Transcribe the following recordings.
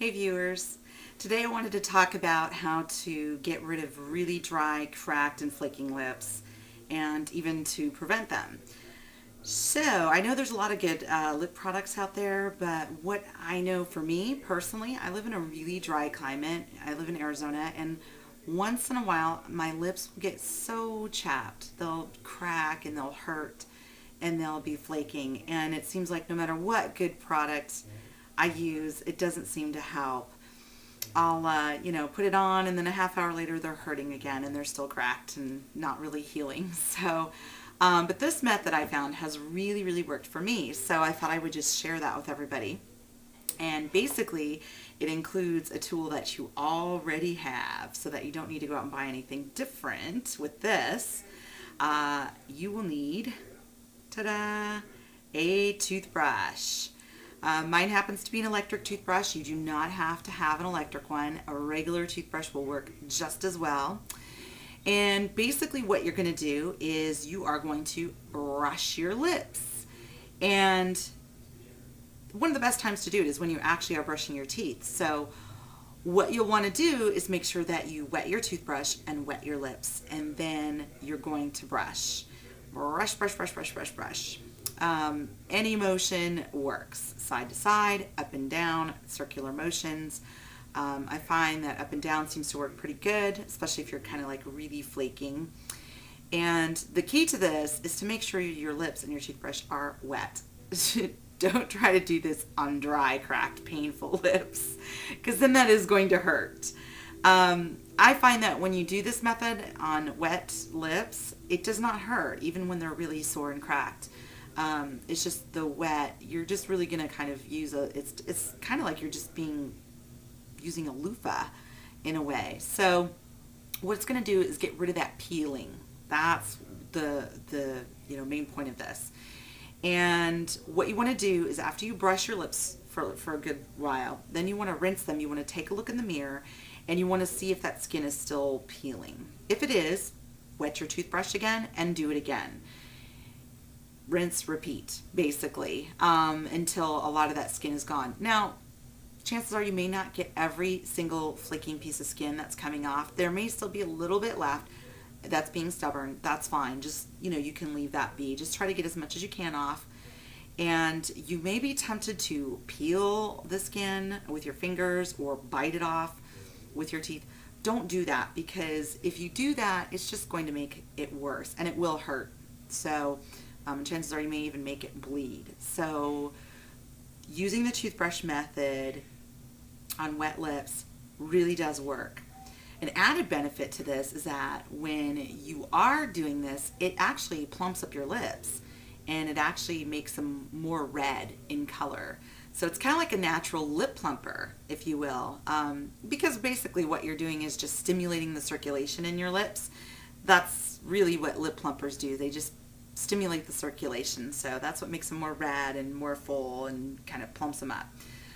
Hey viewers, today I wanted to talk about how to get rid of really dry, cracked, and flaking lips and even to prevent them. So I know there's a lot of good lip products out there, but what I know for me personally, I live in a really dry climate. I live in Arizona, and once in a while my lips get so chapped. They'll crack and they'll hurt and they'll be flaking, and it seems like no matter what good product I use, it doesn't seem to help. I'll, put it on, and then a half hour later they're hurting again, and they're still cracked and not really healing. But this method I found has really, really worked for me. So I thought I would just share that with everybody. And basically, it includes a tool that you already have, so that you don't need to go out and buy anything different. With this, you will need, ta-da, a toothbrush. Mine happens to be an electric toothbrush. You do not have to have an electric one. A regular toothbrush will work just as well. And basically what you're going to do is you are going to brush your lips. And one of the best times to do it is when you actually are brushing your teeth. So what you'll want to do is make sure that you wet your toothbrush and wet your lips. And then you're going to brush. Brush, brush, brush, brush, brush, brush. Any motion works. Side to side, up and down, circular motions. I find that up and down seems to work pretty good, especially if you're kind of like really flaking. And the key to this is to make sure your lips and your toothbrush are wet. Don't try to do this on dry, cracked, painful lips, because then that is going to hurt. I find that when you do this method on wet lips, it does not hurt, even when they're really sore and cracked. It's just the wet, you're just really going to kind of use it's kind of like you're just using a loofah in a way. So what it's going to do is get rid of that peeling. That's the main point of this. And what you want to do is, after you brush your lips for a good while, then you want to rinse them. You want to take a look in the mirror, and you want to see if that skin is still peeling. If it is, wet your toothbrush again and do it again. Rinse, repeat, basically, until a lot of that skin is gone. Now, chances are you may not get every single flaking piece of skin that's coming off. There may still be a little bit left that's being stubborn. That's fine. Just, you can leave that be. Just try to get as much as you can off. And you may be tempted to peel the skin with your fingers or bite it off with your teeth. Don't do that, because if you do that, it's just going to make it worse, and it will hurt. So chances are you may even make it bleed. So using the toothbrush method on wet lips really does work. An added benefit to this is that when you are doing this, it actually plumps up your lips, and it actually makes them more red in color. So it's kind of like a natural lip plumper, if you will, because basically what you're doing is just stimulating the circulation in your lips. That's really what lip plumpers do. They just stimulate the circulation. So that's what makes them more red and more full and kind of plumps them up.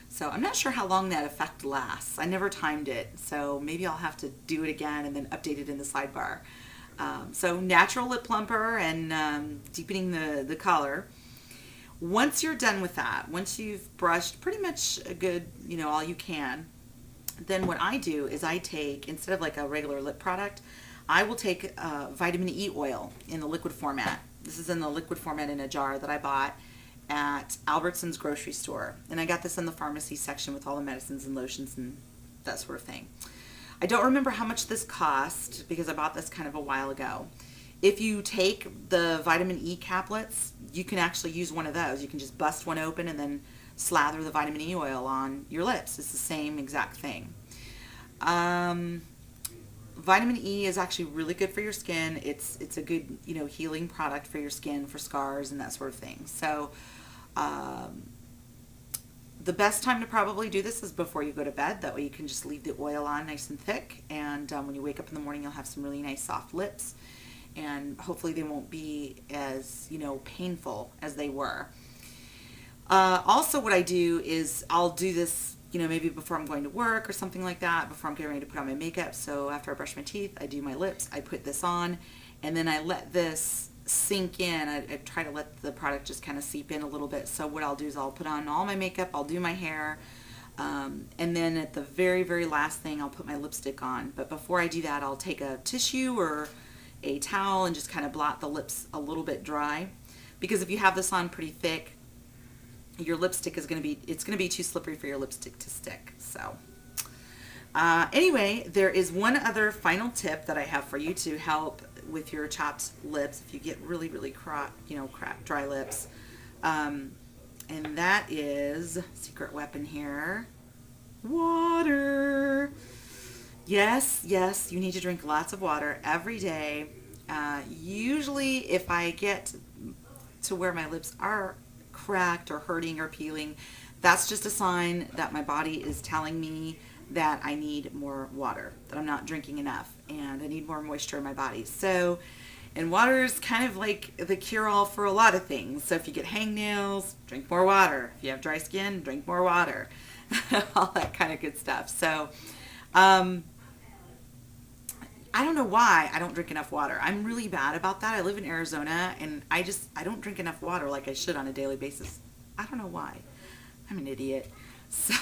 So I'm not sure how long that effect lasts. I never timed it, so maybe I'll have to do it again and then update it in the sidebar. So natural lip plumper and deepening the color. Once you're done with that, once you've brushed pretty much a good, all you can, then what I do is I take, instead of like a regular lip product, I will take vitamin E oil in the liquid format. This is in the liquid format in a jar that I bought at Albertson's grocery store. And I got this in the pharmacy section with all the medicines and lotions and that sort of thing. I don't remember how much this cost, because I bought this kind of a while ago. If you take the vitamin E caplets, you can actually use one of those. You can just bust one open and then slather the vitamin E oil on your lips. It's the same exact thing. Vitamin E is actually really good for your skin. It's a good, healing product for your skin, for scars and that sort of thing. So the best time to probably do this is before you go to bed. That way you can just leave the oil on nice and thick, and when you wake up in the morning, you'll have some really nice soft lips, and hopefully they won't be as, painful as they were. Also, what I do is I'll do this, maybe before I'm going to work or something like that, before I'm getting ready to put on my makeup. So after I brush my teeth, I do my lips, I put this on, and then I let this sink in. I try to let the product just kind of seep in a little bit. So what I'll do is I'll put on all my makeup, I'll do my hair, And then at the very, very last thing, I'll put my lipstick on. But before I do that, I'll take a tissue or a towel and just kind of blot the lips a little bit dry. Because if you have this on pretty thick, your lipstick is going to be, it's going to be too slippery for your lipstick to stick. So anyway, there is one other final tip that I have for you to help with your chapped lips if you get really, really cracked, dry lips. And that is, secret weapon here, water. Yes, yes, you need to drink lots of water every day. Usually if I get to where my lips are cracked or hurting or peeling, that's just a sign that my body is telling me that I need more water, that I'm not drinking enough, and I need more moisture in my body. So, and water is kind of like the cure-all for a lot of things. So if you get hangnails, drink more water. If you have dry skin, drink more water. All that kind of good stuff. So I don't know why I don't drink enough water. I'm really bad about that. I live in Arizona, and I don't drink enough water like I should on a daily basis. I don't know why. I'm an idiot. So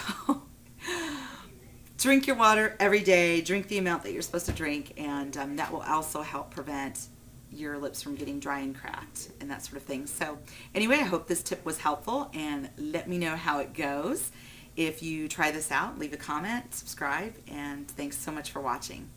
drink your water every day. Drink the amount that you're supposed to drink, and that will also help prevent your lips from getting dry and cracked and that sort of thing. So anyway, I hope this tip was helpful, and let me know how it goes. If you try this out, leave a comment, subscribe, and thanks so much for watching.